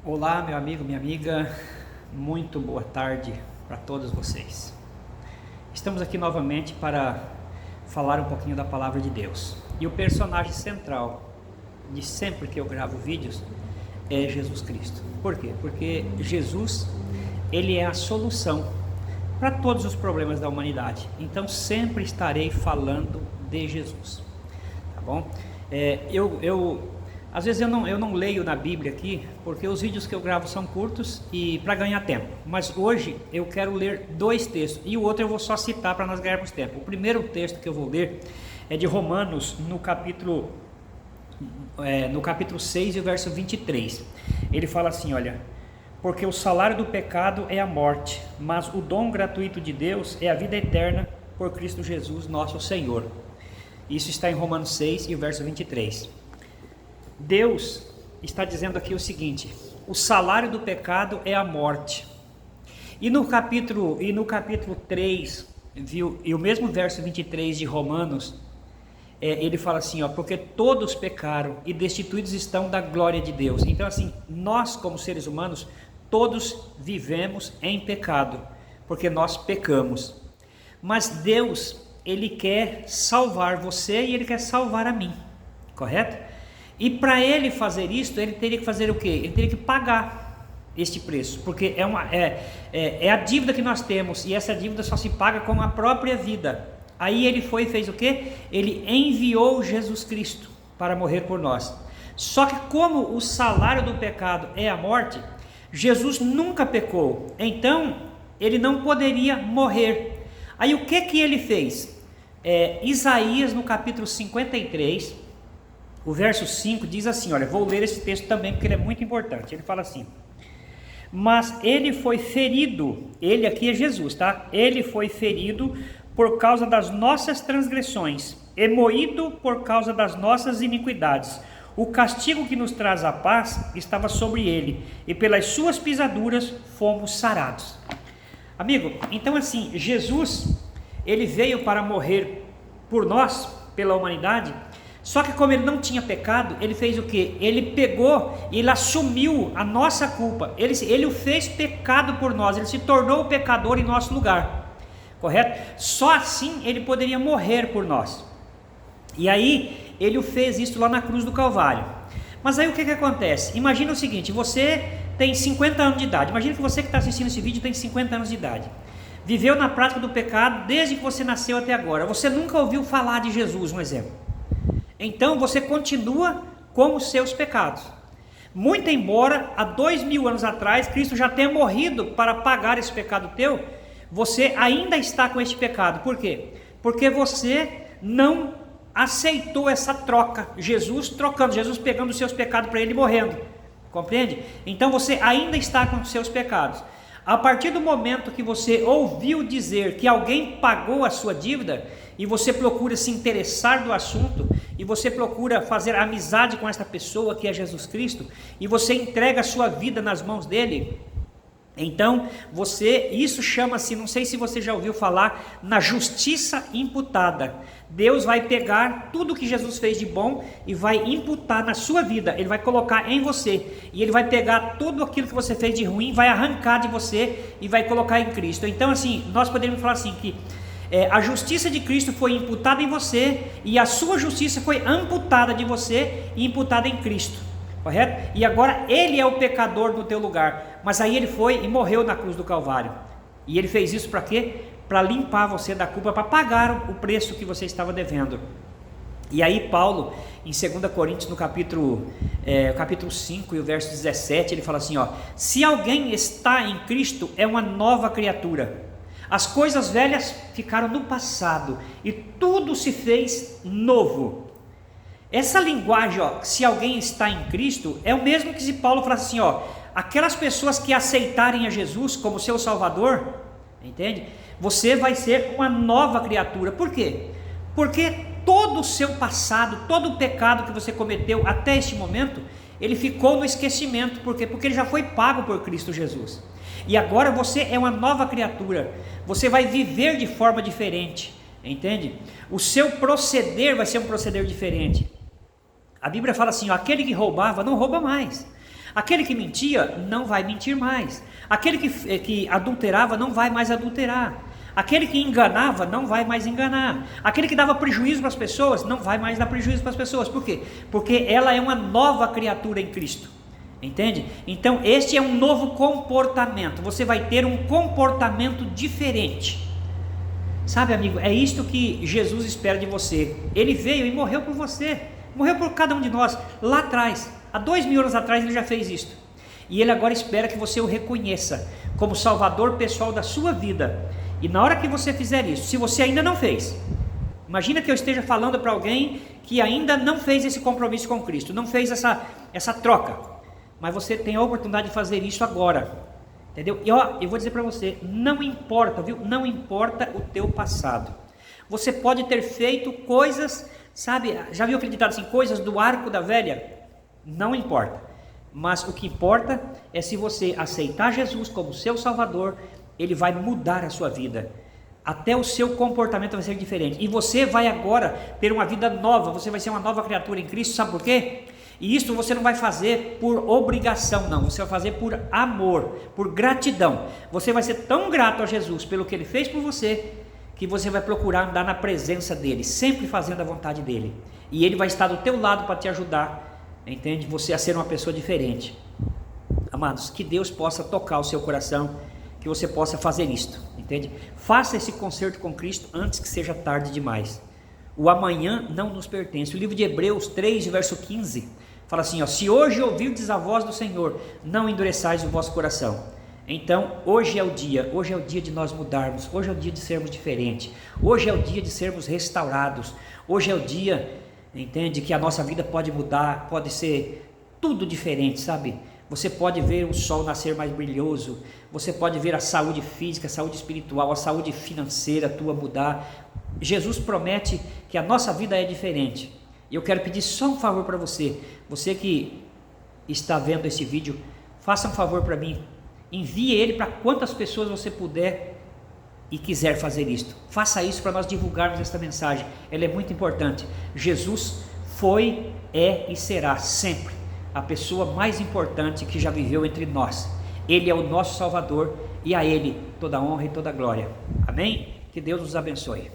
Olá, meu amigo, minha amiga, muito boa tarde para todos vocês. Estamos aqui novamente para falar um pouquinho da palavra de Deus. E o personagem central de sempre que eu gravo vídeos é Jesus Cristo. Por quê? Porque Jesus, ele é a solução para todos os problemas da humanidade. Então sempre estarei falando de Jesus, tá bom? Às vezes eu não leio na Bíblia aqui, porque os vídeos que eu gravo são curtos e para ganhar tempo. Mas hoje eu quero ler dois textos e o outro eu vou só citar para nós ganharmos tempo. O primeiro texto que eu vou ler é de Romanos, no capítulo 6 e o verso 23. Ele fala assim, olha: porque o salário do pecado é a morte, mas o dom gratuito de Deus é a vida eterna por Cristo Jesus, nosso Senhor. Isso está em Romanos 6 e o verso 23. Deus está dizendo aqui o seguinte: o salário do pecado é a morte. E no capítulo 3, viu? E o mesmo verso 23 de Romanos, ele fala assim, ó: porque todos pecaram e destituídos estão da glória de Deus. Então assim, nós como seres humanos, todos vivemos em pecado, porque nós pecamos. Mas Deus, ele quer salvar você e ele quer salvar a mim, correto? E para ele fazer isso, ele teria que fazer o quê? Ele teria que pagar este preço, porque é a dívida que nós temos, e essa dívida só se paga com a própria vida. Aí ele foi e fez o quê? Ele enviou Jesus Cristo para morrer por nós. Só que como o salário do pecado é a morte, Jesus nunca pecou, então ele não poderia morrer. Aí o que ele fez? Isaías, no capítulo 53, o verso 5 diz assim, olha, vou ler esse texto também porque ele é muito importante. Ele fala assim: mas ele foi ferido, ele aqui é Jesus, tá? Ele foi ferido por causa das nossas transgressões, e moído por causa das nossas iniquidades. O castigo que nos traz a paz estava sobre ele, e pelas suas pisaduras fomos sarados. Amigo, então assim, Jesus, ele veio para morrer por nós, pela humanidade. Só que como ele não tinha pecado, ele fez o que? Ele pegou e ele assumiu a nossa culpa. Ele o fez pecado por nós, ele se tornou o pecador em nosso lugar, correto? Só assim ele poderia morrer por nós. E aí ele o fez isso lá na cruz do Calvário. Mas aí o que acontece? Imagina o seguinte: você tem 50 anos de idade. Imagina que você que está assistindo esse vídeo tem 50 anos de idade. Viveu na prática do pecado desde que você nasceu até agora. Você nunca ouviu falar de Jesus, um exemplo. Então você continua com os seus pecados. Muito embora há 2000 anos atrás Cristo já tenha morrido para pagar esse pecado teu, você ainda está com este pecado. Por quê? Porque você não aceitou essa troca. Jesus trocando, Jesus pegando os seus pecados para ele e morrendo. Compreende? Então você ainda está com os seus pecados. A partir do momento que você ouviu dizer que alguém pagou a sua dívida, e você procura se interessar do assunto, e você procura fazer amizade com esta pessoa que é Jesus Cristo, e você entrega a sua vida nas mãos dele, então isso chama-se, não sei se você já ouviu falar, na justiça imputada. Deus vai pegar tudo que Jesus fez de bom e vai imputar na sua vida, ele vai colocar em você, e ele vai pegar tudo aquilo que você fez de ruim, vai arrancar de você e vai colocar em Cristo. Então assim, nós poderíamos falar assim que a justiça de Cristo foi imputada em você, e a sua justiça foi amputada de você e imputada em Cristo, correto? E agora ele é o pecador no teu lugar, mas aí ele foi e morreu na cruz do Calvário, e ele fez isso para quê? Para limpar você da culpa, para pagar o preço que você estava devendo. E aí Paulo, em 2 Coríntios, no capítulo 5 e o verso 17, ele fala assim, ó: se alguém está em Cristo, é uma nova criatura. As coisas velhas ficaram no passado e tudo se fez novo. Essa linguagem, ó, se alguém está em Cristo, é o mesmo que se Paulo fala assim, ó: aquelas pessoas que aceitarem a Jesus como seu Salvador, entende? Você vai ser uma nova criatura. Por quê? Porque todo o seu passado, todo o pecado que você cometeu até este momento, ele ficou no esquecimento. Por quê? Porque ele já foi pago por Cristo Jesus. E agora você é uma nova criatura, você vai viver de forma diferente, entende? O seu proceder vai ser um proceder diferente. A Bíblia fala assim, ó: aquele que roubava não rouba mais, Aquele que mentia não vai mentir mais. Aquele que adulterava não vai mais adulterar. Aquele que enganava não vai mais enganar. Aquele que dava prejuízo para as pessoas não vai mais dar prejuízo para as pessoas. Por quê? Porque ela é uma nova criatura em Cristo. Entende? Então este é um novo comportamento. Você vai ter um comportamento diferente. Sabe, amigo, é isto que Jesus espera de você. Ele veio e morreu por você. Morreu por cada um de nós. Lá atrás, há 2000 anos atrás, ele já fez isto. E ele agora espera que você o reconheça como salvador pessoal da sua vida. E na hora que você fizer isso, se você ainda não fez, imagina que eu esteja falando para alguém que ainda não fez esse compromisso com Cristo, não fez essa troca, mas você tem a oportunidade de fazer isso agora, entendeu? E ó, eu vou dizer para você, não importa, viu? Não importa o teu passado. Você pode ter feito coisas, sabe, já viu aquele ditado assim, coisas do arco da velha? Não importa, mas o que importa é se você aceitar Jesus como seu Salvador. Ele vai mudar a sua vida, até o seu comportamento vai ser diferente, e você vai agora ter uma vida nova, você vai ser uma nova criatura em Cristo, sabe por quê? E isso você não vai fazer por obrigação não, você vai fazer por amor, por gratidão. Você vai ser tão grato a Jesus pelo que Ele fez por você, que você vai procurar andar na presença dEle, sempre fazendo a vontade dEle, e Ele vai estar do teu lado para te ajudar, entende? Você a ser uma pessoa diferente. Amados, que Deus possa tocar o seu coração, que você possa fazer isto, entende? Faça esse concerto com Cristo antes que seja tarde demais. O amanhã não nos pertence. O livro de Hebreus 3, verso 15, fala assim, ó, se hoje ouvirdes a voz do Senhor, não endureçais o vosso coração. Então, hoje é o dia de nós mudarmos, hoje é o dia de sermos diferentes, hoje é o dia de sermos restaurados, hoje é o dia, entende, que a nossa vida pode mudar, pode ser tudo diferente, sabe? Você pode ver o sol nascer mais brilhoso, você pode ver a saúde física, a saúde espiritual, a saúde financeira tua mudar. Jesus promete que a nossa vida é diferente. E eu quero pedir só um favor para você, você que está vendo esse vídeo, faça um favor para mim, envie ele para quantas pessoas você puder e quiser fazer isto. Faça isso para nós divulgarmos esta mensagem, ela é muito importante. Jesus foi, é e será sempre a pessoa mais importante que já viveu entre nós. Ele é o nosso Salvador e a Ele toda honra e toda glória. Amém? Que Deus nos abençoe.